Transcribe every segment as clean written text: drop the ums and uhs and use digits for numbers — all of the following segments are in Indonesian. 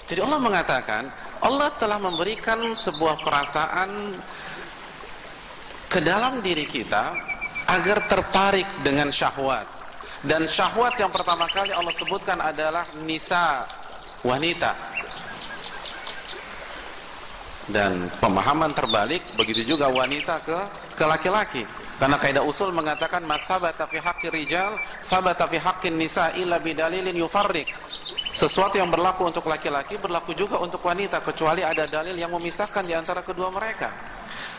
Jadi Allah mengatakan, Allah telah memberikan sebuah perasaan ke dalam diri kita agar tertarik dengan syahwat. Dan syahwat yang pertama kali Allah sebutkan adalah nisa, wanita. Dan pemahaman terbalik begitu juga wanita ke laki-laki. Karena kaidah usul mengatakan masabata fi haqqi rijal sabata fi haqqin nisa illa bidalilin yufarriq. Sesuatu yang berlaku untuk laki-laki berlaku juga untuk wanita kecuali ada dalil yang memisahkan di antara kedua mereka.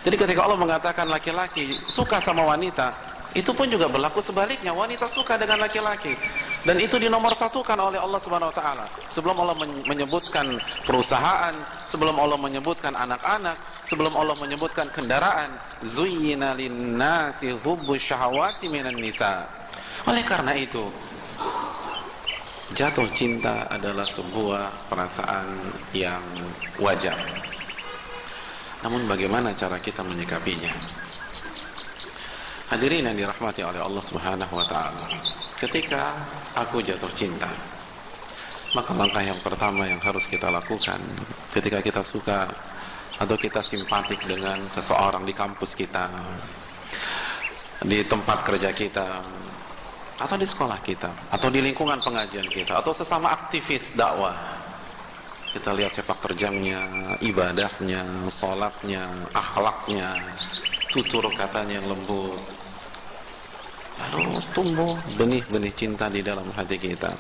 Jadi ketika Allah mengatakan laki-laki suka sama wanita, itu pun juga berlaku sebaliknya, wanita suka dengan laki-laki. Dan itu dinomorsatukan oleh Allah Subhanahu wa taala. Sebelum Allah menyebutkan perusahaan, sebelum Allah menyebutkan anak-anak, sebelum Allah menyebutkan kendaraan, zuyyina lin-nasi hubbus syahawati minan nisa. Oleh karena itu, jatuh cinta adalah sebuah perasaan yang wajar. Namun bagaimana cara kita menyikapinya? Hadirin yang dirahmati oleh Allah Subhanahu wa taala. Ketika aku jatuh cinta, maka langkah yang pertama yang harus kita lakukan ketika kita suka atau kita simpatik dengan seseorang di kampus kita, di tempat kerja kita, atau di sekolah kita, atau di lingkungan pengajian kita, atau sesama aktivis dakwah. Kita lihat sepak terjangnya, ibadahnya, sholatnya, akhlaknya, tutur katanya yang lembut. Lalu tumbuh benih-benih cinta di dalam hati kita.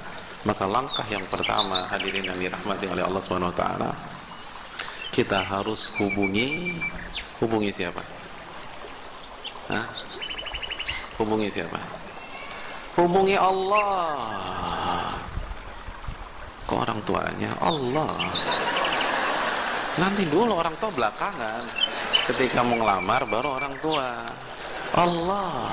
Maka langkah yang pertama, hadirin yang dirahmati oleh Allah Subhanahu wa taala, kita harus hubungi siapa? Hah? Hubungi siapa? Hubungi Allah. Ke orang tuanya Allah. Nanti dulu orang tua belakangan. Ketika mau ngelamar baru orang tua. Allah.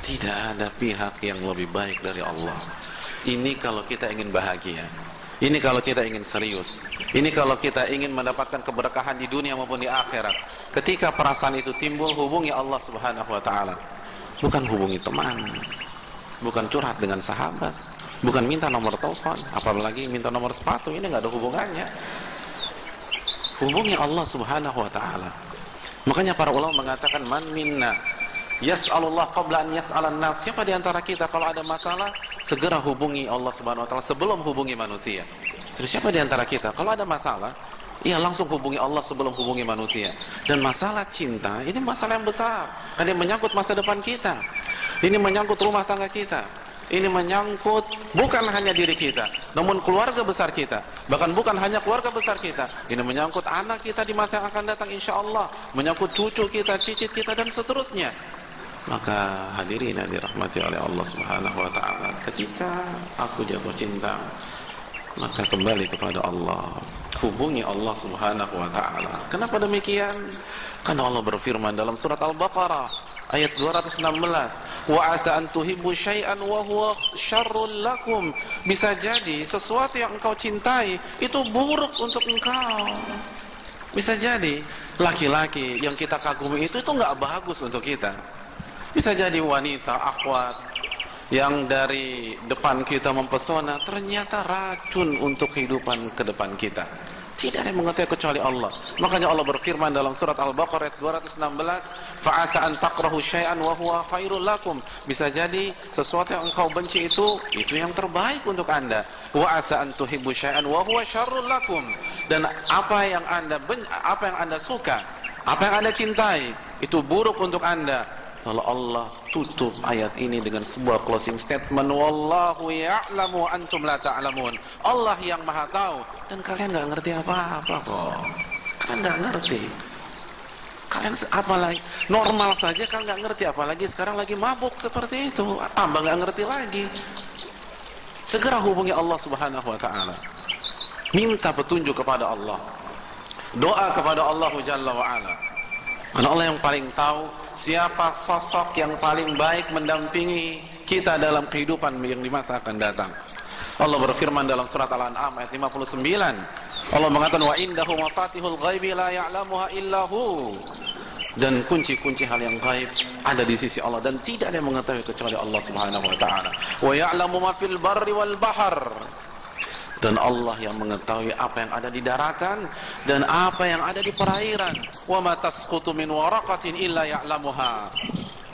Tidak ada pihak yang lebih baik dari Allah. Ini kalau kita ingin bahagia. Ini kalau kita ingin serius. Ini kalau kita ingin mendapatkan keberkahan di dunia maupun di akhirat. Ketika perasaan itu timbul, hubungi Allah Subhanahu wa taala. Bukan hubungi teman. Bukan curhat dengan sahabat. Bukan minta nomor telepon, apalagi minta nomor sepatu. Ini nggak ada hubungannya. Hubungi Allah Subhanahu wa taala. Makanya para ulama mengatakan man minna yas'alullah qabla an yas'alan nas. Siapa di antara kita kalau ada masalah segera hubungi Allah Subhanahu wa taala sebelum hubungi manusia. Terus siapa di antara kita kalau ada masalah, iya langsung hubungi Allah sebelum hubungi manusia. Dan masalah cinta ini masalah yang besar. Karena ini menyangkut masa depan kita. Ini menyangkut rumah tangga kita. Ini menyangkut bukan hanya diri kita, namun keluarga besar kita. Bahkan bukan hanya keluarga besar kita. Ini menyangkut anak kita di masa yang akan datang insya Allah. Menyangkut cucu kita, cicit kita, dan seterusnya. Maka hadirin yang dirahmati oleh Allah Subhanahu wa ta'ala, ketika aku jatuh cinta, maka kembali kepada Allah. Hubungi Allah Subhanahu wa ta'ala. Kenapa demikian? Karena Allah berfirman dalam surat Al-Baqarah ayat 216, wa asa an tuhibbu syai'an wa huwa syarrul lakum. Bisa jadi sesuatu yang engkau cintai itu buruk untuk engkau. Bisa jadi laki-laki yang kita kagumi itu nggak bagus untuk kita. Bisa jadi wanita akhwat yang dari depan kita mempesona ternyata racun untuk kehidupan ke depan kita. Tidak ada yang mengetahui kecuali Allah. Makanya Allah berfirman dalam surat Al-Baqarah 216, fa'asa an takrahu syai'an wa huwa khairul lakum. Bisa jadi sesuatu yang engkau benci itu yang terbaik untuk Anda. Wa asa an tuhibbu syai'an wa huwa syarrul lakum. Dan apa yang Anda suka, apa yang Anda cintai, itu buruk untuk Anda. Lalu Allah tutup ayat ini dengan sebuah closing statement, wallahu ya'lamu wa antum la ta'lamun. Allah yang maha tahu dan kalian nggak ngerti apa-apa kok. Kalian nggak ngerti. Kalian apalagi normal saja kalian nggak ngerti, apalagi sekarang lagi mabuk seperti itu, tambah nggak ngerti lagi. Segera hubungi Allah Subhanahu wa ta'ala. Minta petunjuk kepada Allah. Doa kepada Allah Jalla wa ala. Karena Allah yang paling tahu siapa sosok yang paling baik mendampingi kita dalam kehidupan yang di masa akan datang. Allah berfirman dalam surat Al-An'am ayat 59. Allah mengatakan wa indahu mafatihul ghaibi la ya'lamuha illahu. Dan kunci-kunci hal yang gaib ada di sisi Allah dan tidak ada yang mengetahui kecuali Allah Subhanahu wa taala. Wa ya'lamu ma fil barri wal bahr. Dan Allah yang mengetahui apa yang ada di daratan dan apa yang ada di perairan. Wa ma tasqutu min waraqatin illa ya'lamuha.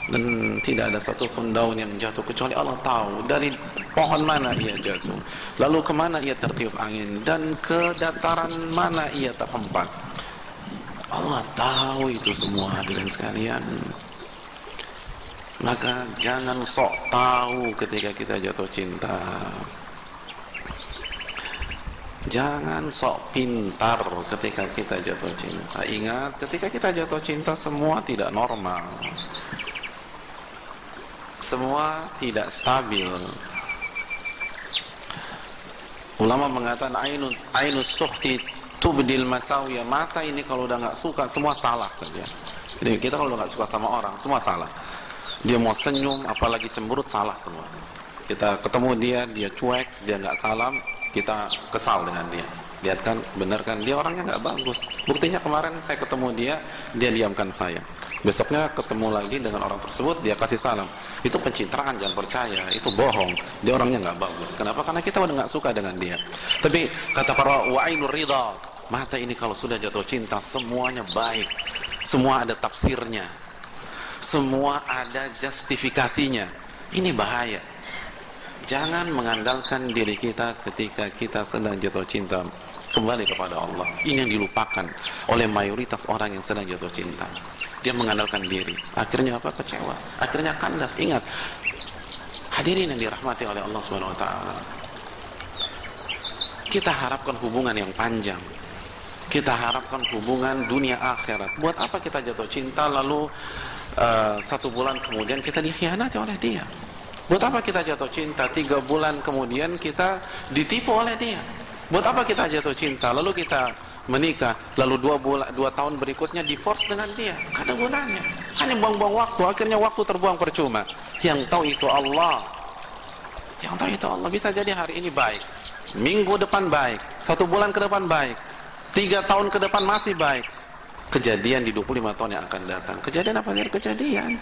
Dan tidak ada satu pun daun yang jatuh kecuali Allah tahu dari pohon mana ia jatuh, lalu kemana ia tertiup angin, dan ke dataran mana ia terhempas. Allah tahu itu semua, hadirin sekalian. Maka jangan sok tahu ketika kita jatuh cinta. Jangan sok pintar ketika kita jatuh cinta. Ingat, ketika kita jatuh cinta semua tidak normal, semua tidak stabil. Ulama mengatakan ainus sukhti tubdil masawiya. Mata ini kalau udah nggak suka semua salah saja. Jadi kita kalau udah nggak suka sama orang semua salah. Dia mau senyum apalagi cemberut salah semua. Kita ketemu dia cuek, dia nggak salam, kita kesal dengan dia. Lihat kan, bener kan, dia orangnya nggak bagus. Buktinya kemarin saya ketemu dia diamkan saya. Besoknya ketemu lagi dengan orang tersebut, dia kasih salam. Itu pencitraan, jangan percaya, itu bohong. Dia orangnya nggak bagus. Kenapa? Karena kita udah nggak suka dengan dia. Tapi kata para wa'inur ridha, mata ini kalau sudah jatuh cinta semuanya baik, semua ada tafsirnya, semua ada justifikasinya. Ini bahaya. Jangan mengandalkan diri kita ketika kita sedang jatuh cinta. Kembali kepada Allah. Ini yang dilupakan oleh mayoritas orang yang sedang jatuh cinta. Dia mengandalkan diri. Akhirnya apa? Kecewa. Akhirnya kandas. Ingat, hadirin yang dirahmati oleh Allah Subhanahu wa taala. Kita harapkan hubungan yang panjang. Kita harapkan hubungan dunia akhirat. Buat apa kita jatuh cinta lalu 1 bulan kemudian kita dikhianati oleh dia? Buat apa kita jatuh cinta 3 bulan kemudian kita ditipu oleh dia? Buat apa kita jatuh cinta lalu kita menikah lalu 2 tahun berikutnya divorce dengan dia? Gak ada gunanya, hanya buang-buang waktu. Akhirnya waktu terbuang percuma. Yang tahu itu Allah. Yang tahu itu Allah. Bisa jadi hari ini baik, minggu depan baik, 1 bulan ke depan baik, 3 tahun ke depan masih baik. Kejadian di 25 tahun yang akan datang. Kejadian apa? Kejadian.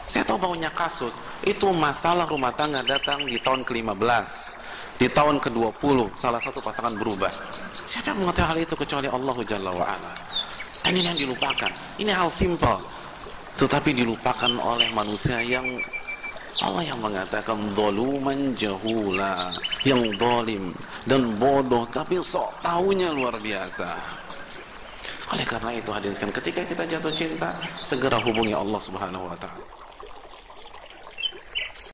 Saya tahu banyak kasus. Itu masalah rumah tangga datang di tahun ke-15, di tahun ke-20 salah satu pasangan berubah. Siapa yang mengetahui hal itu kecuali Allah Jalla wa'ala. Dan ini yang dilupakan. Ini hal simpel, tetapi dilupakan oleh manusia yang Allah yang mengatakan zaluman jahula, yang zalim dan bodoh tapi sok tahunya luar biasa. Oleh karena itu hadirin sekalian, ketika kita jatuh cinta segera hubungi Allah Subhanahu wa taala.